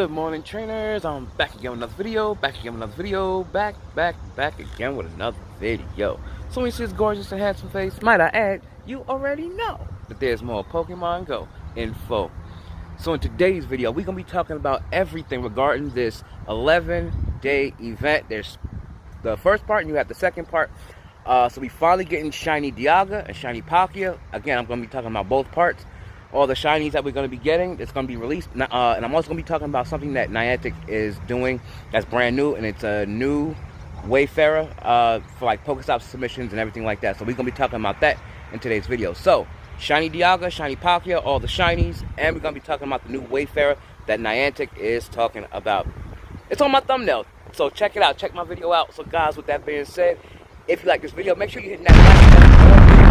Good morning, trainers. I'm back again with another video, back again with another video. So when you see this gorgeous and handsome face, might I add, you already know that there's more Pokemon Go info. So in today's video, we're going to be talking about everything regarding this 11-day event. There's the first part and you have the second part. So we finally getting Shiny Dialga and Shiny Palkia. Again, I'm going to be talking about both parts. All the shinies that we're going to be getting, it's going to be released. And I'm also going to be talking about something that Niantic is doing that's brand new, and it's a new Wayfarer for like Pokestop submissions and everything like that. So we're going to be talking about that in today's video. So, Shiny Dialga, Shiny Palkia, all the shinies, and we're going to be talking about the new Wayfarer that Niantic is talking about. It's on my thumbnail, so check it out. Check my video out. So guys, with that being said, if you like this video, make sure you hit that like button.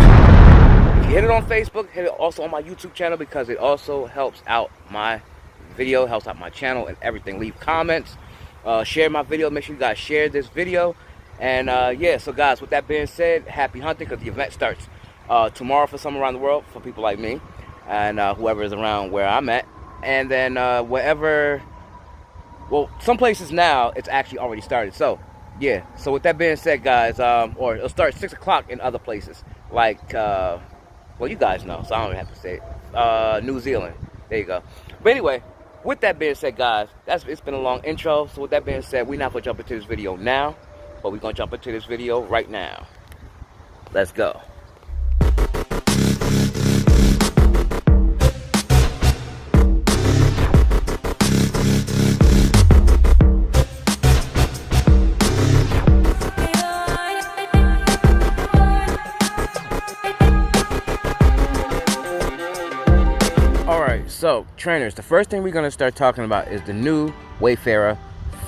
Hit it on Facebook, hit it also on my YouTube channel because it also helps out my video, helps out my channel and everything. Leave comments, share my video, make sure you guys share this video. And yeah, so guys, with that being said, happy hunting because the event starts tomorrow for some around the world, for people like me and whoever is around where I'm at. And then wherever, well, some places now it's actually already started. So yeah, so with that being said, guys, or it'll start 6 o'clock in other places like well, you guys know, so I don't even have to say it. New Zealand. There you go. But anyway, with that being said, guys, it's been a long intro. So with that being said, we're not going to jump into this video now, but we're going to jump into this video right now. Let's go. So, trainers, the first thing we're going to start talking about is the new Wayfarer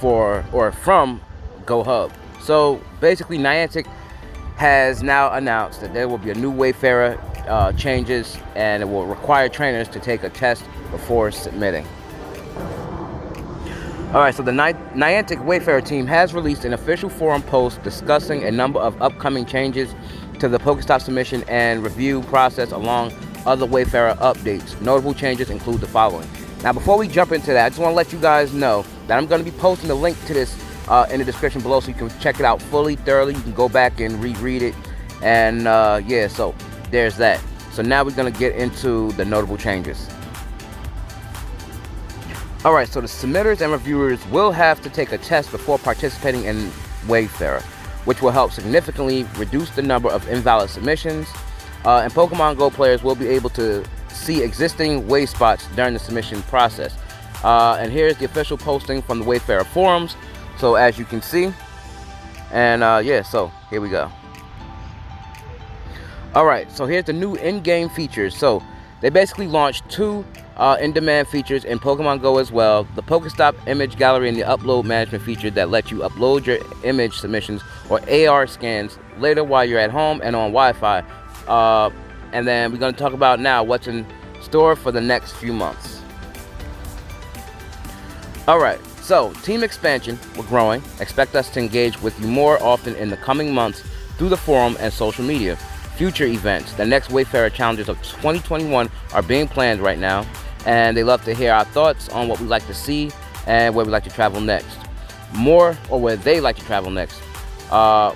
from GoHub. So, basically, Niantic has now announced that there will be a new Wayfarer changes, and it will require trainers to take a test before submitting. Alright, so the Niantic Wayfarer team has released an official forum post discussing a number of upcoming changes to the Pokestop submission and review process along other Wayfarer updates. Notable changes include the following. Now, before we jump into that, I just want to let you guys know that I'm going to be posting the link to this in the description below so you can check it out fully, thoroughly. You can go back and reread it. And yeah, so there's that. So now we're going to get into the notable changes. Alright, so the submitters and reviewers will have to take a test before participating in Wayfarer, which will help significantly reduce the number of invalid submissions. And Pokemon Go players will be able to see existing way spots during the submission process. And here's the official posting from the Wayfarer forums. So as you can see, and yeah, so here we go. Alright, so here's the new in-game features. So they basically launched two in-demand features in Pokemon Go as well. The Pokestop image gallery and the upload management feature that lets you upload your image submissions or AR scans later while you're at home and on Wi-Fi. And then we're going to talk about now what's in store for the next few months. Alright, so team expansion, we're growing. Expect us to engage with you more often in the coming months through the forum and social media. Future events, the next Wayfarer challenges of 2021 are being planned right now, and they love to hear our thoughts on what we'd like to see and where we'd like to travel next. Where they like to travel next.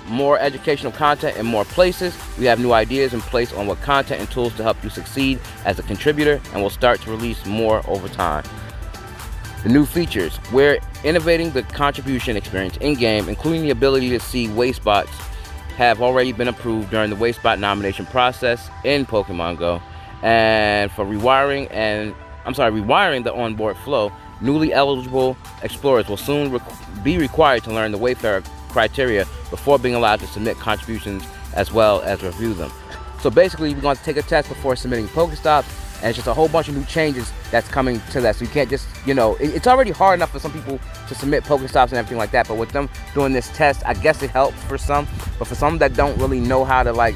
More educational content in more places. We have new ideas in place on what content and tools to help you succeed as a contributor, and we'll start to release more over time. The new features. We're innovating the contribution experience in-game, including the ability to see way spots have already been approved during the way spot nomination process in Pokemon Go. And for rewiring the onboard flow, newly eligible explorers will soon be required to learn the Wayfarer criteria before being allowed to submit contributions as well as review them. So basically, we're going to take a test before submitting Pokestops, and it's just a whole bunch of new changes that's coming to that. So you can't just, you know, it's already hard enough for some people to submit Pokestops and everything like that, but with them doing this test, I guess it helps for some, but for some that don't really know how to like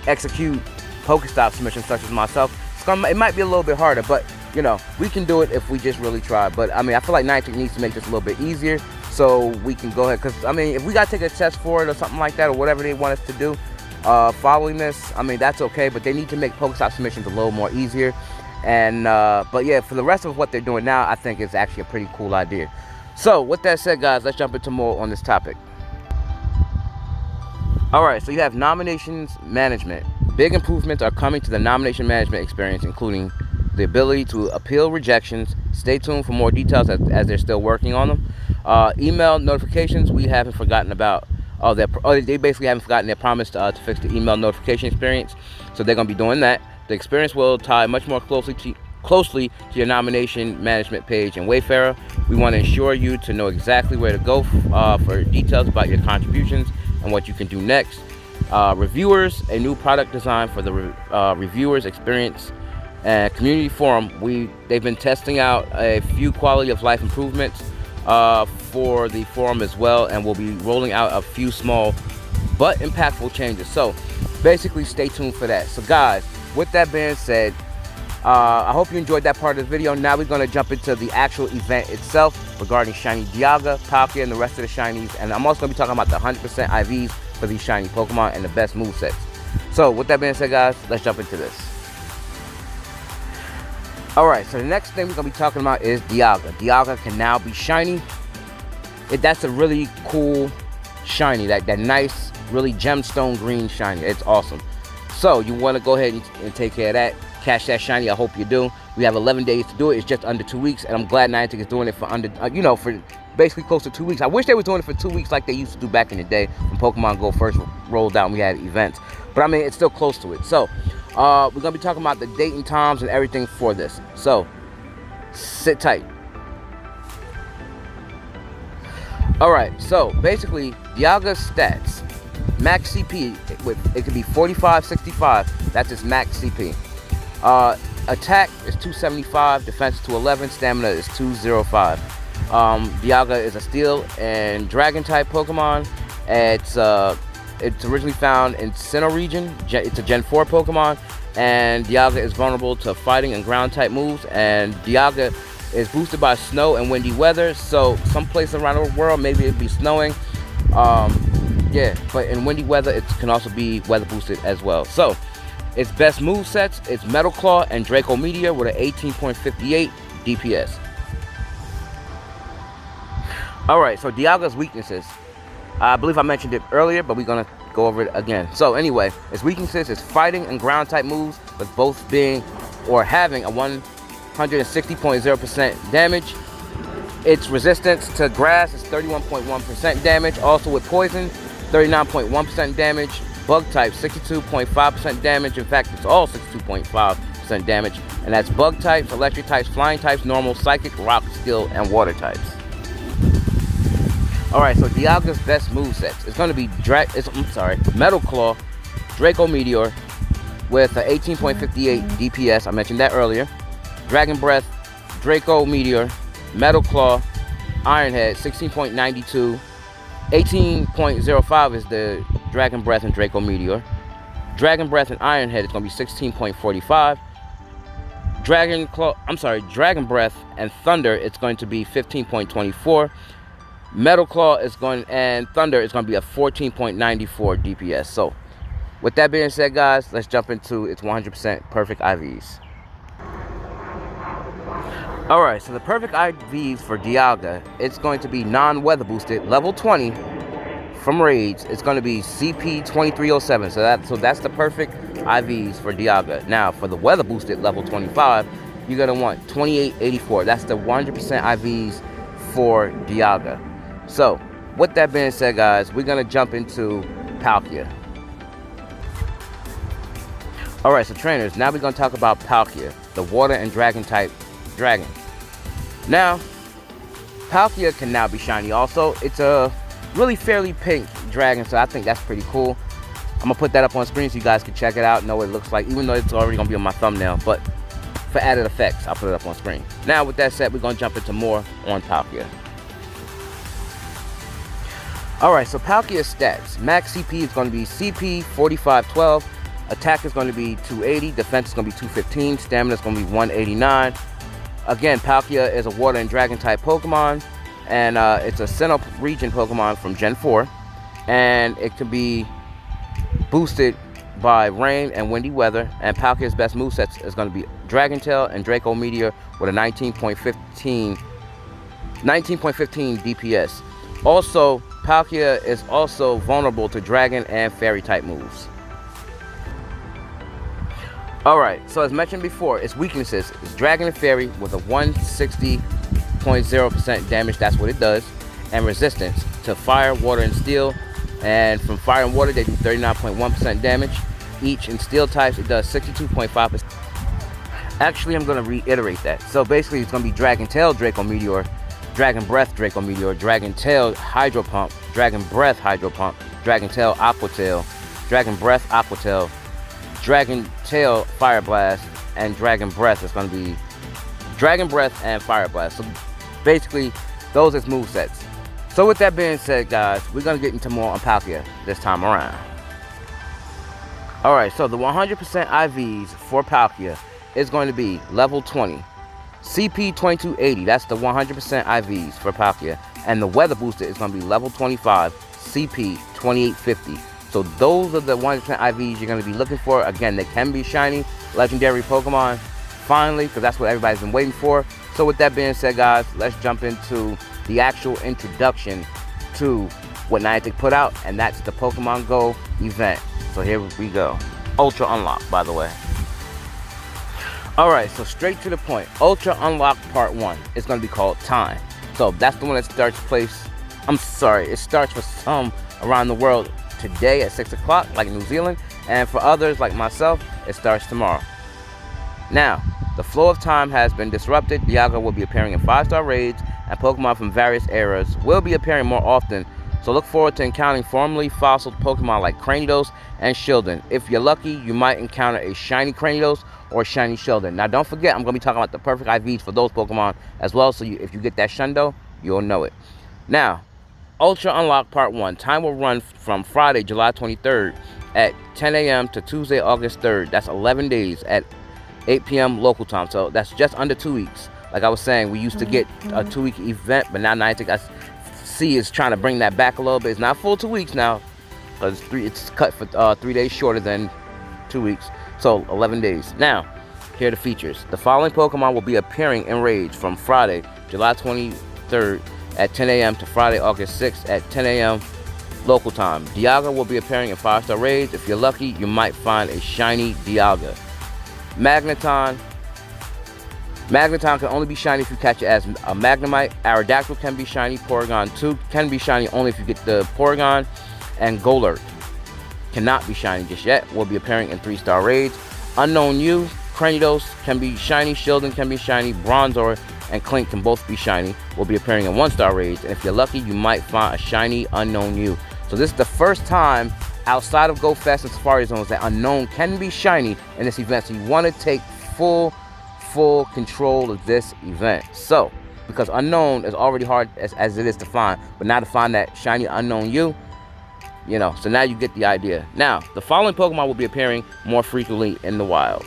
execute Pokestop submissions, such as myself, it might be a little bit harder, but you know, we can do it if we just really try. But I mean, I feel like Niantic needs to make this a little bit easier so we can go ahead, because I mean, if we gotta take a test for it or something like that, or whatever they want us to do following this, I mean, that's okay, but they need to make Pokestop submissions a little more easier. And but yeah, for the rest of what they're doing now, I think it's actually a pretty cool idea. So with that said, guys, let's jump into more on this topic. Alright, so you have nominations management. Big improvements are coming to the nomination management experience, including the ability to appeal rejections. Stay tuned for more details as they're still working on them. Email notifications, we haven't forgotten about. They basically haven't forgotten their promise to fix the email notification experience. So they're going to be doing that. The experience will tie much more closely to your nomination management page in Wayfarer. We want to ensure you to know exactly where to go for details about your contributions and what you can do next. Reviewers, a new product design for the reviewers experience and community forum. They've been testing out a few quality of life improvements for the forum as well, and we'll be rolling out a few small but impactful changes. So basically stay tuned for that. So guys, with that being said, I hope you enjoyed that part of the video. Now we're going to jump into the actual event itself regarding Shiny Dialga, Palkia, and the rest of the Shinies. And I'm also going to be talking about the 100% IVs for these Shiny Pokemon and the best movesets. So with that being said, guys, let's jump into this. Alright, so the next thing we're going to be talking about is Dialga. Dialga can now be Shiny. That's a really cool Shiny. That nice, really gemstone green Shiny. It's awesome. So you want to go ahead and take care of that. Catch that Shiny. I hope you do. We have 11 days to do it. It's just under 2 weeks, and I'm glad Niantic is doing it for under, for basically close to 2 weeks. I wish they were doing it for 2 weeks like they used to do back in the day when Pokemon Go first rolled out and we had events. But I mean, it's still close to it. So we're gonna be talking about the date and times and everything for this. So sit tight. All right. So basically, Dialga's stats. Max CP, it could be 45, 65. That's its max CP. Attack is 275, defense is 211, stamina is 205. Dialga is a steel and dragon type Pokemon. It's originally found in Sinnoh region. It's a Gen 4 Pokemon, and Dialga is vulnerable to fighting and ground type moves. And Dialga is boosted by snow and windy weather. So some places around the world, maybe it'd be snowing. Yeah, but in windy weather, it can also be weather boosted as well. So its best move sets, it's Metal Claw and Draco Meteor with an 18.58 DPS. Alright, so Dialga's weaknesses. I believe I mentioned it earlier, but we're going to go over it again. So anyway, its weaknesses is fighting and ground type moves, with both being or having a 160.0% damage. Its resistance to grass is 31.1% damage. Also with poison, 39.1% damage. Bug type, 62.5% damage. In fact, it's all 62.5% damage. And that's bug types, electric types, flying types, normal, psychic, rock, steel, and water types. Alright, so Dialga's best movesets. It's going to be Metal Claw, Draco Meteor with an 18.58 DPS. I mentioned that earlier. Dragon Breath, Draco Meteor, Metal Claw, Iron Head, 16.92. 18.05 is the Dragon Breath and Draco Meteor. Dragon Breath and Iron Head is going to be 16.45. Dragon Breath and Thunder, it's going to be 15.24. Metal Claw and Thunder is going to be a 14.94 DPS. So, with that being said, guys, let's jump into its 100% perfect IVs. Alright, so the perfect IVs for Dialga, it's going to be non-weather boosted, level 20 from raids. It's going to be CP 2307. So that's the perfect IVs for Dialga. Now, for the weather boosted level 25, you're going to want 2884. That's the 100% IVs for Dialga. So, with that being said, guys, we're going to jump into Palkia. Alright, so trainers, now we're going to talk about Palkia, the water and dragon type dragon. Now, Palkia can now be shiny also. It's a really fairly pink dragon, so I think that's pretty cool. I'm going to put that up on screen so you guys can check it out, know what it looks like, even though it's already going to be on my thumbnail. But for added effects, I'll put it up on screen. Now, with that said, we're going to jump into more on Palkia. Alright, so Palkia's stats. Max CP is going to be CP 4512. Attack is going to be 280. Defense is going to be 215. Stamina is going to be 189. Again, Palkia is a water and dragon type Pokemon. And it's a Sinnoh region Pokemon from Gen 4. And it can be boosted by rain and windy weather. And Palkia's best moveset is going to be Dragon Tail, and Draco Meteor with a 19.15 DPS. Also, Palkia is also vulnerable to Dragon and Fairy type moves. Alright, so as mentioned before, its weaknesses is Dragon and Fairy with a 160.0% damage, that's what it does, and resistance to Fire, Water, and Steel. And from Fire and Water, they do 39.1% damage. Each in Steel types, it does 62.5%. Actually, I'm going to reiterate that. So basically, it's going to be Dragon Tail, Draco Meteor, Dragon Breath, Draco Meteor, Dragon Tail, Hydro Pump, Dragon Breath, Hydro Pump, Dragon Tail, Aqua Tail, Dragon Breath, Aqua Tail, Dragon Tail, Fire Blast, and Dragon Breath is going to be Dragon Breath and Fire Blast. So basically, those is movesets. So with that being said, guys, we're going to get into more on Palkia this time around. Alright, so the 100% IVs for Palkia is going to be level 20. CP 2280, that's the 100% IVs for Palkia. And the weather booster is going to be level 25, CP 2850. So those are the 100% IVs you're going to be looking for. Again, they can be shiny, legendary Pokemon, finally, because that's what everybody's been waiting for. So with that being said, guys, let's jump into the actual introduction to what Niantic put out, and that's the Pokemon Go event. So here we go. Ultra Unlock, by the way. Alright, so straight to the point. Ultra Unlock Part 1 is going to be called Time. So that's the one that starts it starts for some around the world today at 6 o'clock, like New Zealand, and for others like myself, it starts tomorrow. Now, the flow of time has been disrupted. Dialga will be appearing in 5-star raids, and Pokemon from various eras will be appearing more often. So look forward to encountering formerly fossilized Pokemon like Cranidos and Shieldon. If you're lucky, you might encounter a shiny Cranidos or shiny Shieldon. Now don't forget, I'm going to be talking about the perfect IVs for those Pokemon as well, so if you get that Shundo, you'll know it. Now, Ultra Unlock Part 1. Time will run from Friday, July 23rd at 10 a.m. to Tuesday, August 3rd. That's 11 days at 8 p.m. local time. So that's just under 2 weeks. Like I was saying, we used to get a 2-week event, but now Niantic, I see, is trying to bring that back a little bit. It's not full 2 weeks now, because it's cut for 3 days shorter than 2 weeks. So 11 days. Now, here are the features. The following Pokemon will be appearing in raids from Friday, July 23rd at 10 a.m. to Friday, August 6th at 10 a.m. local time. Dialga will be appearing in 5-star raids. If you're lucky, you might find a shiny Dialga. Magneton can only be shiny if you catch it as a Magnemite. Aerodactyl can be shiny. Porygon 2 can be shiny only if you get the Porygon. And Golurk cannot be shiny just yet. Will be appearing in 3-star raids. Unknown U, Cranidos can be shiny. Shieldon can be shiny. Bronzor and Clink can both be shiny. Will be appearing in 1-star raids. And if you're lucky, you might find a shiny Unknown U. So this is the first time outside of Go Fest and Safari Zones that Unknown can be shiny in this event. So you want to take full control of this event. So, because Unknown is already hard as it is to find, but now to find that shiny Unknown U, you know, so now you get the idea. Now, the following Pokemon will be appearing more frequently in the wild.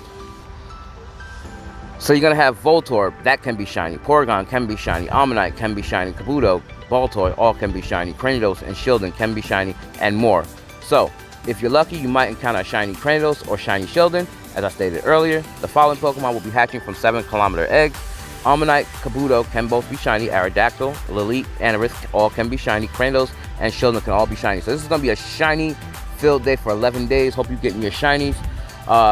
So you're going to have Voltorb, that can be shiny. Porygon can be shiny. Ammonite can be shiny. Kabuto, Baltoy, all can be shiny. Cranidos and Shieldon can be shiny, and more. So, if you're lucky, you might encounter a shiny Cranidos or shiny Shieldon. As I stated earlier, the following Pokemon will be hatching from 7-kilometer eggs. Ammonite, Kabuto can both be shiny. Aerodactyl, Lilith, Anorith, all can be shiny. Cranidos and Shieldon can all be shiny. So this is going to be a shiny filled day for 11 days. Hope you're getting your shinies.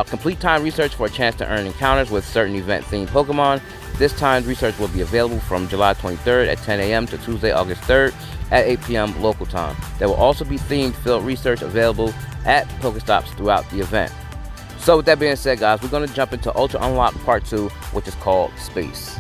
Complete time research for a chance to earn encounters with certain event-themed Pokemon. This timed research will be available from July 23rd at 10 a.m. to Tuesday, August 3rd at 8 p.m. local time. There will also be themed-filled research available at Pokestops throughout the event. So with that being said, guys, we're going to jump into Ultra Unlock Part 2, which is called Space.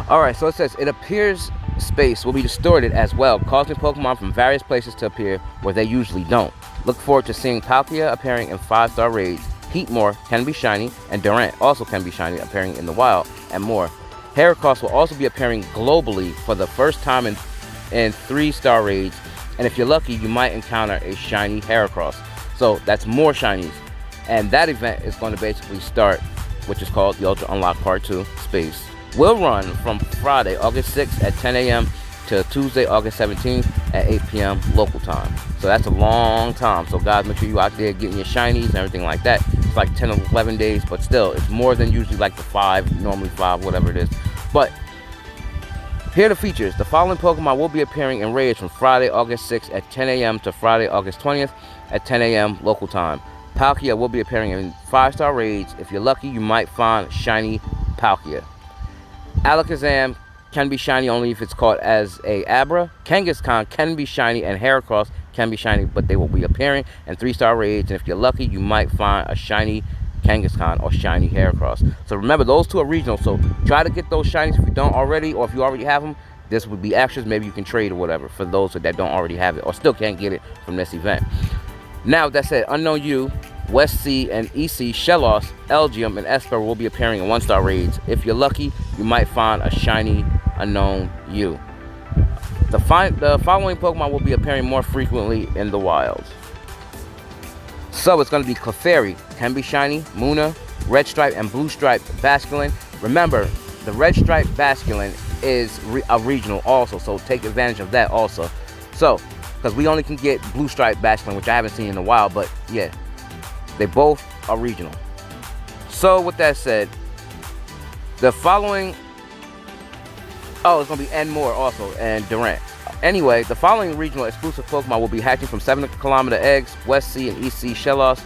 Alright, so it says, it appears space will be distorted as well, causing Pokemon from various places to appear where they usually don't. Look forward to seeing Palkia appearing in 5-star raids. Heatmore can be shiny, and Durant also can be shiny, appearing in the wild, and more. Heracross will also be appearing globally for the first time in 3-star raids, and if you're lucky, you might encounter a shiny Heracross. So that's more shinies, and that event is going to basically start, which is called the Ultra Unlock Part 2 Space. Will run from Friday, August 6th at 10 a.m. to Tuesday, August 17th at 8 p.m. local time. So that's a long time. So guys, make sure you're out there getting your shinies and everything like that. it's like 10 or 11 days, but still, it's more than usually like the 5, normally 5, whatever it is. But here are the features. The following Pokemon will be appearing in raids from Friday, August 6th at 10 a.m. to Friday, August 20th at 10 a.m. local time. Palkia will be appearing in 5-star raids. If you're lucky, you might find shiny Palkia. Alakazam can be shiny only if it's caught as a Abra. Kangaskhan can be shiny, and Heracross can be shiny, but they will be appearing in 3-star raids. And if you're lucky, you might find a shiny Kangaskhan or shiny Heracross. So remember, those two are regional, so try to get those shinies if you don't already, or if you already have them, this would be extras. Maybe you can trade or whatever for those that don't already have it or still can't get it from this event. Now, that said, Unknown U, West Sea, and EC, Shellos, Elgium, and Esper will be appearing in 1-star raids. If you're lucky, you might find a shiny Unknown U. The following Pokemon will be appearing more frequently in the wild. So it's going to be Clefairy, can be shiny, Munna, Red Stripe, and Blue Stripe Basculin. Remember, the Red Stripe Basculin is a regional also, so take advantage of that also. So, because we only can get Blue Stripe Basculin, which I haven't seen in a while, but yeah, they both are regional. So with that said, the following, it's going to be Enmore also, and Durant. Anyway, the following regional exclusive Pokemon will be hatching from 7-kilometer eggs, West Sea and EC, Shellos,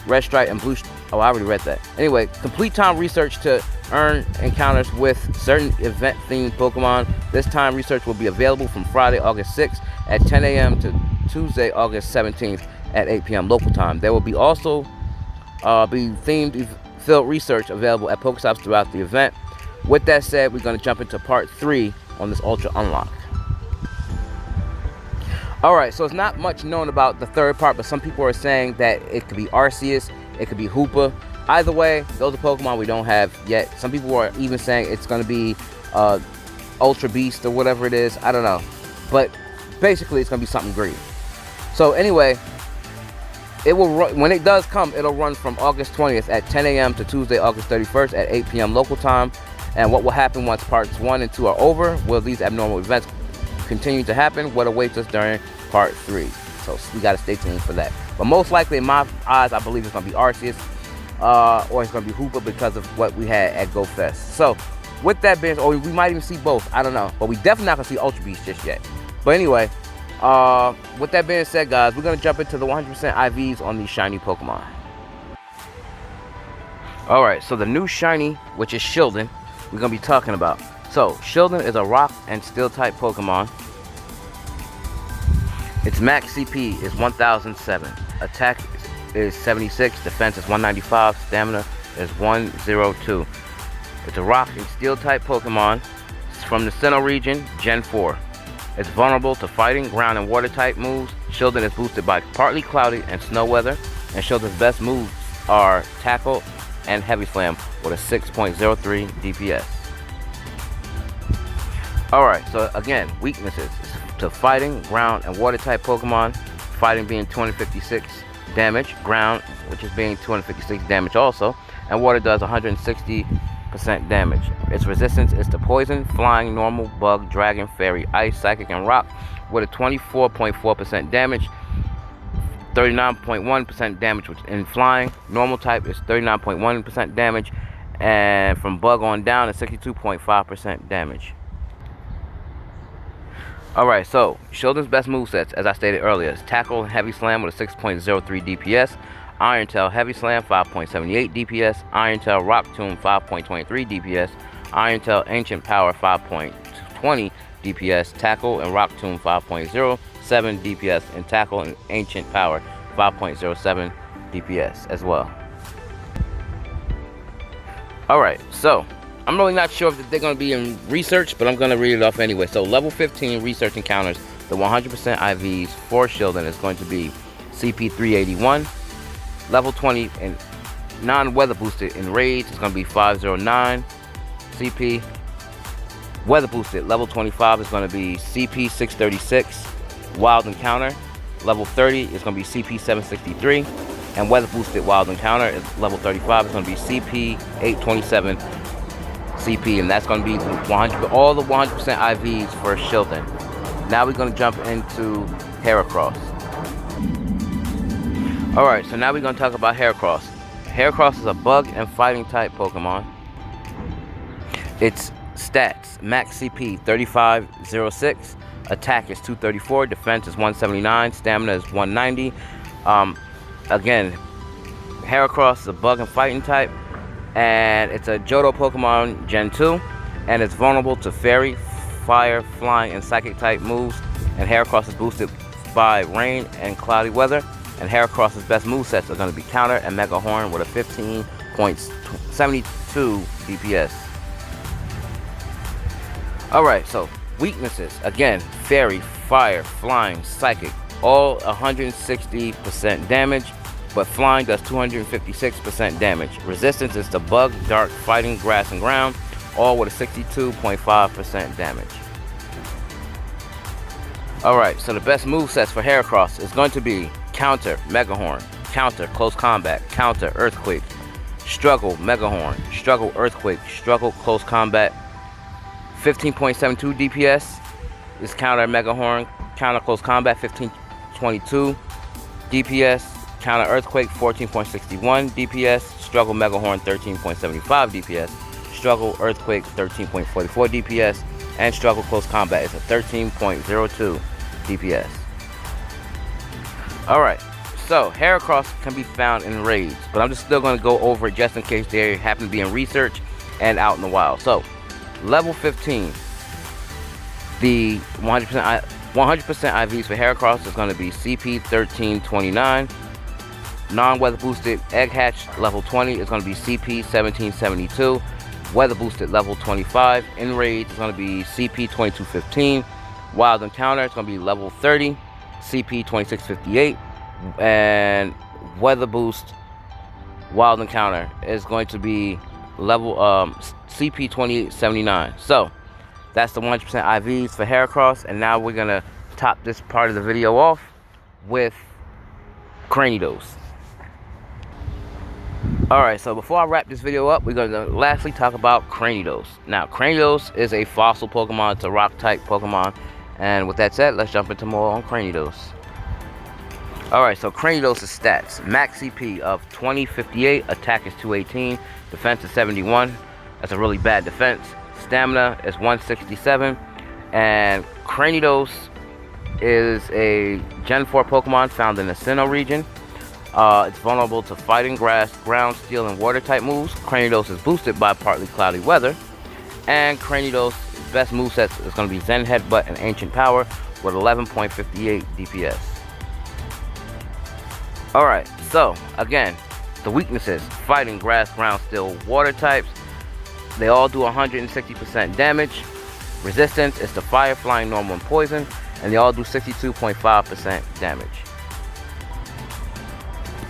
Red Stripe, and Blue Stripe. Oh, I already read that. Anyway, complete time research to earn encounters with certain event-themed Pokemon. This time research will be available from Friday, August 6th at 10 a.m. to Tuesday, August 17th at 8 p.m. local time. There will be also be themed field research available at Pokestops throughout the event. With that said, we're going to jump into part 3 on this Ultra Unlock. Alright, so it's not much known about the third part, but some people are saying that it could be Arceus, it could be Hoopa. Either way, those are Pokemon we don't have yet. Some people are even saying it's going to be Ultra Beast or whatever it is. I don't know. But basically, it's going to be something green. So anyway, it will run, when it does come, it'll run from August 20th at 10 a.m. to Tuesday, August 31st at 8 p.m. local time. And what will happen once parts 1 and 2 are over? Will these abnormal events continue to happen? What awaits us during part 3? So we got to stay tuned for that. But most likely, in my eyes, I believe it's going to be Arceus, or it's going to be Hoopa because of what we had at Go Fest. So with that being, or we might even see both. I don't know, but we definitely not going to see Ultra Beast just yet. But anyway, with that being said, guys, we're going to jump into the 100% IVs on these shiny Pokemon. Alright, so the new shiny, which is Shieldon, we're going to be talking about. So, Shieldon is a rock and steel type Pokemon. Its max CP is 1007. Attack is 76. Defense is 195. Stamina is 102. It's a rock and steel type Pokemon. It's from the Sinnoh region, Gen 4. It's vulnerable to fighting, ground, and water type moves. Shieldon is boosted by partly cloudy and snow weather. And Shieldon's best moves are Tackle and Heavy Slam with a 6.03 DPS. Alright, so again, weaknesses to fighting, ground, and water type Pokemon. Fighting being 256 damage, ground, which is being 256 damage also, and water does 160% damage. Its resistance is to poison, flying, normal, bug, dragon, fairy, ice, psychic, and rock with a 24.4% damage, 39.1% damage in flying. Normal type is 39.1% damage, and from bug on down is 62.5% damage. Alright, so Shieldon's best movesets, as I stated earlier, is Tackle and Heavy Slam with a 6.03 DPS, Iron Tail Heavy Slam 5.78 DPS, Iron Tail Rock Tomb 5.23 DPS, Iron Tail Ancient Power 5.20 DPS, Tackle and Rock Tomb 5.07 DPS, and Tackle and Ancient Power 5.07 DPS as well. Alright, so I'm really not sure if they're going to be in research, but I'm going to read it off anyway. So level 15 research encounters, the 100% IVs for Shieldon is going to be CP 381. Level 20 and non-weather boosted in raids is going to be 509 CP. Weather boosted level 25 is going to be CP 636. Wild encounter level 30 is going to be CP 763. And weather boosted wild encounter is level 35 is going to be CP 827 CP, and that's going to be 100, all the 100% IVs for Shieldon. Now we're going to jump into Heracross. Alright, so now we're going to talk about Heracross. Heracross is a bug and fighting type Pokemon. Its stats: max CP 3506, attack is 234, defense is 179, stamina is 190. Again, Heracross is a bug and fighting type, and it's a Johto Pokemon Gen 2, and it's vulnerable to Fairy, Fire, Flying, and Psychic type moves. And Heracross is boosted by rain and cloudy weather. And Heracross's best movesets are going to be Counter and Mega Horn with a 15.72 DPS. Alright, so weaknesses. Again, Fairy, Fire, Flying, Psychic, all 160% damage, but Flying does 256% damage. Resistance is to Bug, Dark, Fighting, Grass, and Ground, all with a 62.5% damage. Alright, so the best movesets for Heracross is going to be Counter, Mega Horn, Counter, Close Combat, Counter, Earthquake, Struggle, Mega Horn, Struggle, Earthquake, Struggle, Close Combat. 15.72 DPS is Counter, Mega Horn, Counter, Close Combat, 15.22 DPS, Counter, Earthquake, 14.61 DPS, Struggle, Mega Horn, 13.75 DPS, Struggle, Earthquake, 13.44 DPS, and Struggle, Close Combat is a 13.02 DPS. Alright, so Heracross can be found in raids, but I'm just still going to go over it just in case they happen to be in research and out in the wild. So, level 15, the 100% IVs for Heracross is going to be CP 1329. Non-weather boosted Egg Hatch level 20 is going to be CP 1772. Weather boosted level 25 in raids is going to be CP 2215. Wild Encounter is going to be level 30. CP 2658, and weather boost Wild Encounter is going to be level CP 2879. So that's the 100% IVs for Heracross, and now we're gonna top this part of the video off with Cranidos. Alright, so before I wrap this video up, we're gonna lastly talk about Cranidos. Now, Cranidos is a fossil Pokemon. It's a rock type Pokemon. And with that said, let's jump into more on Cranidos. Alright, so Cranidos' stats. Max CP of 2058, attack is 218, defense is 71. That's a really bad defense. Stamina is 167. And Cranidos is a Gen 4 Pokemon found in the Sinnoh region. It's vulnerable to Fighting, Grass, Ground, Steel, and Water type moves. Cranidos is boosted by partly cloudy weather. And Cranidos' best movesets is going to be Zen Headbutt and Ancient Power with 11.58 DPS. Alright, so again, the weaknesses: Fighting, Grass, Ground, Steel, Water types. They all do 160% damage. Resistance is to Fire, Flying, Normal, and Poison, and they all do 62.5% damage.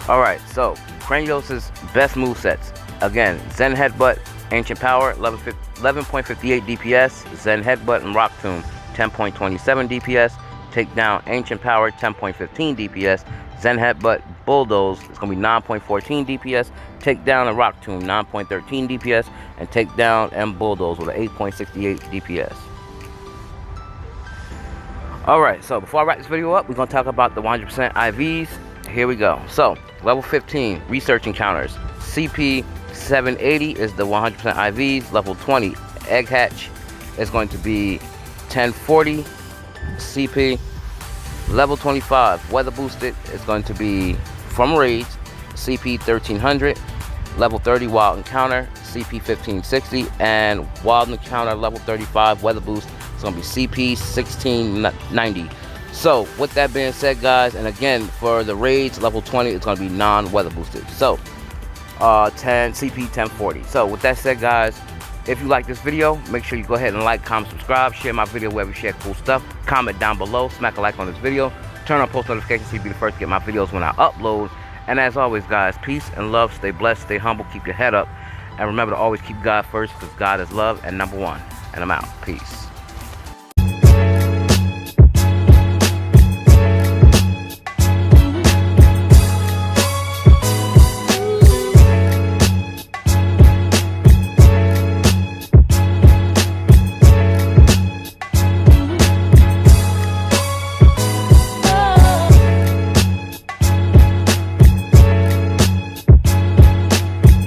Alright, so Cranidos' best movesets. Again, Zen Headbutt, Ancient Power, 11.58 DPS, Zen Headbutt and Rock Tomb, 10.27 DPS, Takedown, Ancient Power, 10.15 DPS, Zen Headbutt, Bulldoze, it's going to be 9.14 DPS, Takedown and Rock Tomb, 9.13 DPS, and Takedown and Bulldoze with an 8.68 DPS. Alright, so before I wrap this video up, we're going to talk about the 100% IVs. Here we go. So, level 15, Research Encounters. CP 780 is the 100% IVs. Level 20, Egg Hatch is going to be 1040 CP. Level 25, Weather Boosted is going to be from Raids, CP 1300. Level 30, Wild Encounter, CP 1560. And Wild Encounter level 35, Weather Boost, is going to be CP 1690. So, with that being said, guys, and again, for the Raids, level 20, it's going to be non-weather boosted. So, CP 1040. So, with that said, guys, if you like this video, make sure you go ahead and like, comment, subscribe, share my video wherever you share cool stuff. Comment down below, smack a like on this video. Turn on post notifications so you be the first to get my videos when I upload. And as always, guys, peace and love. Stay blessed, stay humble, keep your head up. And remember to always keep God first, because God is love and number one. And I'm out. Peace.